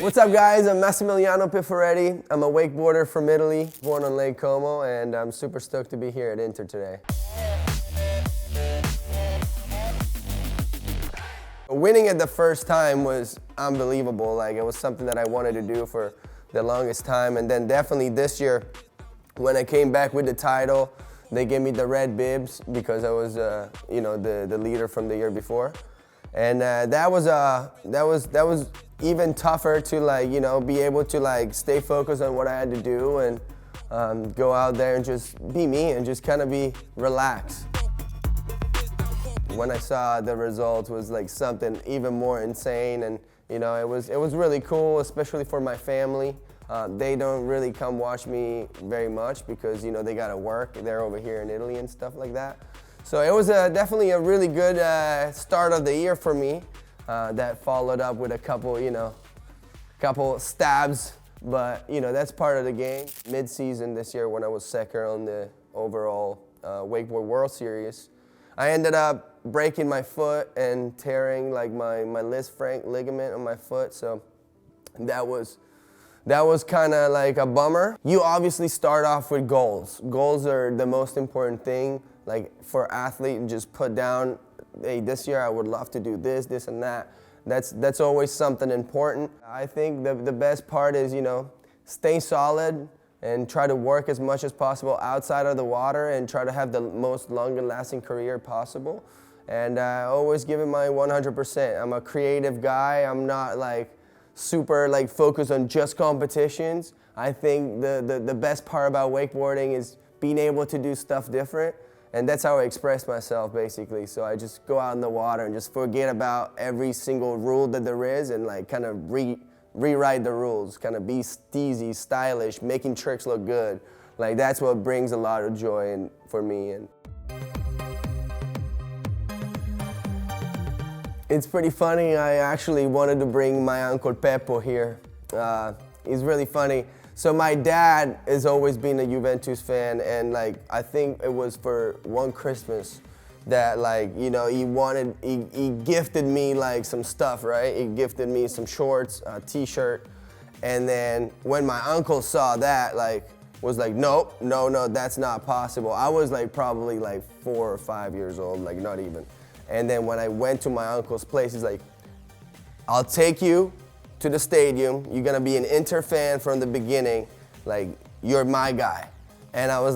What's up, guys? I'm Massimiliano Piffaretti. I'm a wakeboarder from Italy, born on Lake Como, and I'm super stoked to be here at Inter today. Winning it the first time was unbelievable. Like, it was something that I wanted to do for the longest time, and then definitely this year, when I came back with the title, they gave me the red bibs because I was, the leader from the year before, and that was even tougher to be able to stay focused on what I had to do and go out there and just be me and just kind of be relaxed. When I saw the results, was something even more insane, and it was really cool, especially for my family. They don't really come watch me very much because they gotta work. They're over here in Italy and stuff like that. So it was definitely a really good start of the year for me. That followed up with a couple stabs, but that's part of the game. Mid-season this year, when I was second on the overall Wakeboard World Series, I ended up breaking my foot and tearing my Lis Frank ligament on my foot. So that was kind of like a bummer. You obviously start off with goals. Goals are the most important thing, for athlete, and just put down, hey, this year I would love to do this and that. That's always something important. I think the best part is, stay solid and try to work as much as possible outside of the water and try to have the most longer lasting career possible. And always give it my 100%. I'm a creative guy. I'm not super focused on just competitions. I think the best part about wakeboarding is being able to do stuff different. And that's how I express myself, basically. So I just go out in the water and just forget about every single rule that there is and kind of rewrite the rules, kind of be steezy, stylish, making tricks look good. That's what brings a lot of joy for me. And it's pretty funny. I actually wanted to bring my Uncle Peppo here. He's really funny. So my dad has always been a Juventus fan, and I think it was for one Christmas that he gifted me some stuff, right? He gifted me some shorts, a t-shirt, and then when my uncle saw that, was nope, no, that's not possible. I was probably 4 or 5 years old, not even. And then when I went to my uncle's place, he's like, I'll take you to the stadium. You're gonna be an Inter fan from the beginning. You're my guy. And I was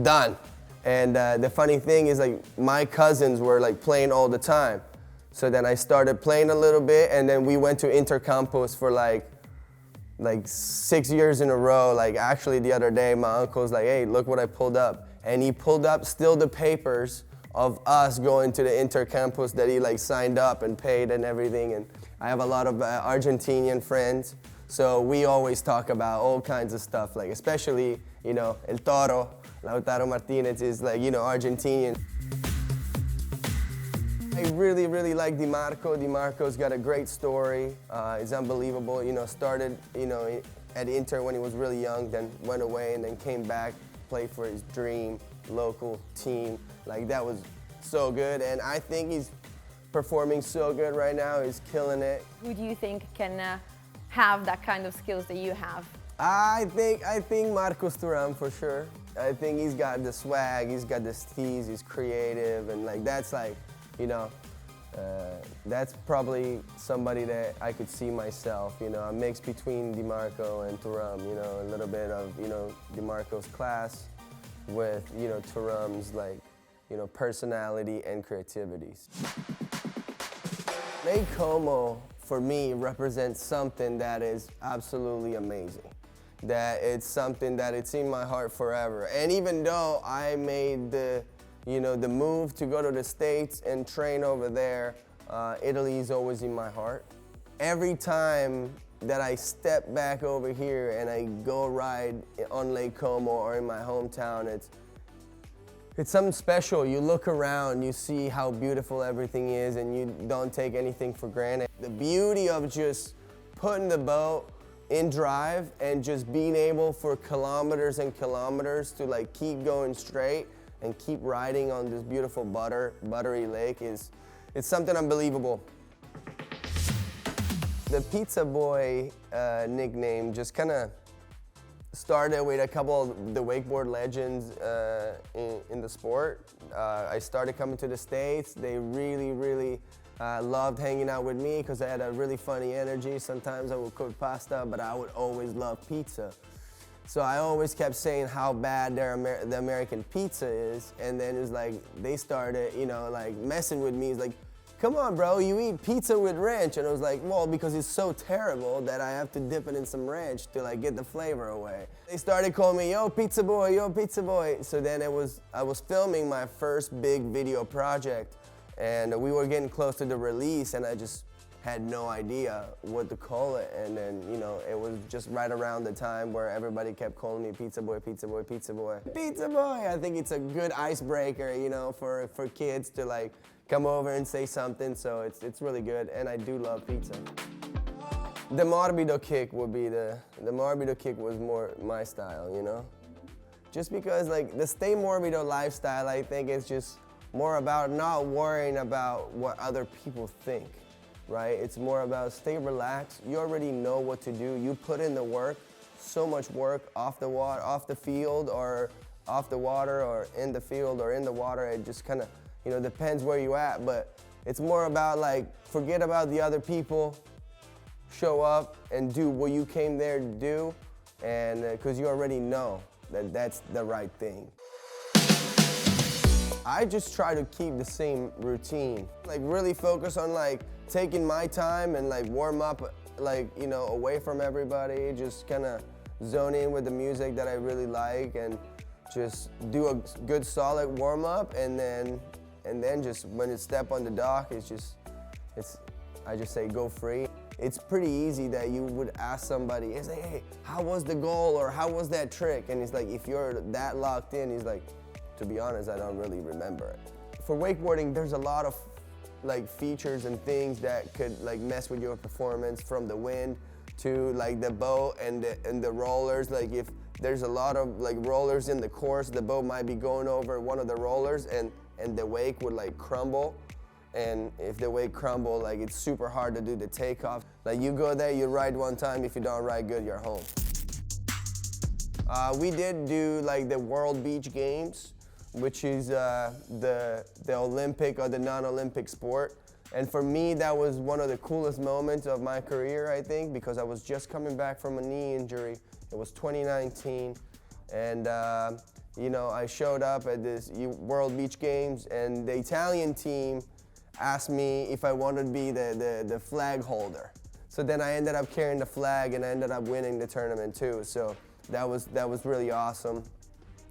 done. And the funny thing is my cousins were playing all the time. So then I started playing a little bit, and then we went to Intercampus for 6 years in a row. Actually the other day, my uncle's hey, look what I pulled up. And he pulled up still the papers of us going to the Intercampus that he signed up and paid and everything. And I have a lot of Argentinian friends, so we always talk about all kinds of stuff, especially, El Toro, Lautaro Martinez is Argentinian. I really, really like DiMarco. DiMarco's got a great story. It's unbelievable. Started, at Inter when he was really young, then went away and then came back, played for his dream local team. That was so good, and I think he's performing so good right now. He's killing it. Who do you think can have that kind of skills that you have? I think Marcos Thuram for sure. I think he's got the swag, he's got the steez, he's creative, and that's that's probably somebody that I could see myself, a mix between DiMarco and Thuram, a little bit of, DiMarco's class with, Thuram's personality and creativity. Lake Como, for me, represents something that is absolutely amazing. That it's something that it's in my heart forever. And even though I made the move to go to the States and train over there, Italy is always in my heart. Every time that I step back over here and I go ride on Lake Como or in my hometown, it's something special. You look around, you see how beautiful everything is, and you don't take anything for granted. The beauty of just putting the boat in drive and just being able for kilometers and kilometers to keep going straight and keep riding on this beautiful buttery lake it's something unbelievable. The Pizza Boy nickname just kind of started with a couple of the wakeboard legends in the sport. I started coming to the States. They really loved hanging out with me because I had a really funny energy. Sometimes I would cook pasta, but I would always love pizza. So I always kept saying how bad the American pizza is, and then it was like, they started, you know, like messing with me. It's like, come on, bro, you eat pizza with ranch. And I was like, well, because it's so terrible that I have to dip it in some ranch to like get the flavor away. They started calling me, yo, pizza boy, yo, pizza boy. So then I was filming my first big video project, and we were getting close to the release, and I just had no idea what to call it. And then, you know, it was just right around the time where everybody kept calling me pizza boy, pizza boy, pizza boy. Pizza boy, I think it's a good icebreaker, you know, for kids to like come over and say something, so it's really good, and I do love pizza. The morbido kick would be the morbido kick was more my style, you know? Just because like the stay morbido lifestyle, I think is just more about not worrying about what other people think, right? It's more about stay relaxed. You already know what to do. You put in the work, so much work off the field, or off the water, or in the field, or in the water. It just kind of, you know, depends where you at, but it's more about like, forget about the other people, show up and do what you came there to do, and because you already know that that's the right thing. I just try to keep the same routine, like really focus on like taking my time and like warm up, like, you know, away from everybody, just kind of zone in with the music that I really like, and just do a good solid warm up, and then just when it's step on the dock, I just say go free. It's pretty easy that you would ask somebody, it's like, hey, how was the goal, or how was that trick? And it's like, if you're that locked in, he's like, to be honest, I don't really remember it. For wakeboarding, there's a lot of like features and things that could like mess with your performance, from the wind to like the boat and the rollers. Like if there's a lot of like rollers in the course, the boat might be going over one of the rollers, and the wake would like crumble. And if the wake crumble, like it's super hard to do the takeoff. Like you go there, you ride one time, if you don't ride good, you're home. We did do like the World Beach Games, which is the Olympic or the non-Olympic sport. And for me, that was one of the coolest moments of my career, I think, because I was just coming back from a knee injury. It was 2019, and you know, I showed up at this World Beach Games, and the Italian team asked me if I wanted to be the flag holder. So then I ended up carrying the flag, and I ended up winning the tournament too. So that was really awesome.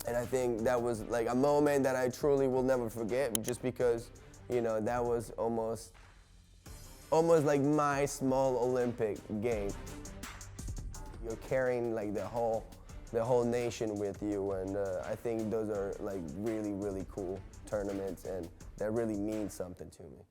And I think that was like a moment that I truly will never forget, just because, you know, that was almost like my small Olympic game. You're carrying like the whole nation with you, and I think those are like really cool tournaments, and that really means something to me.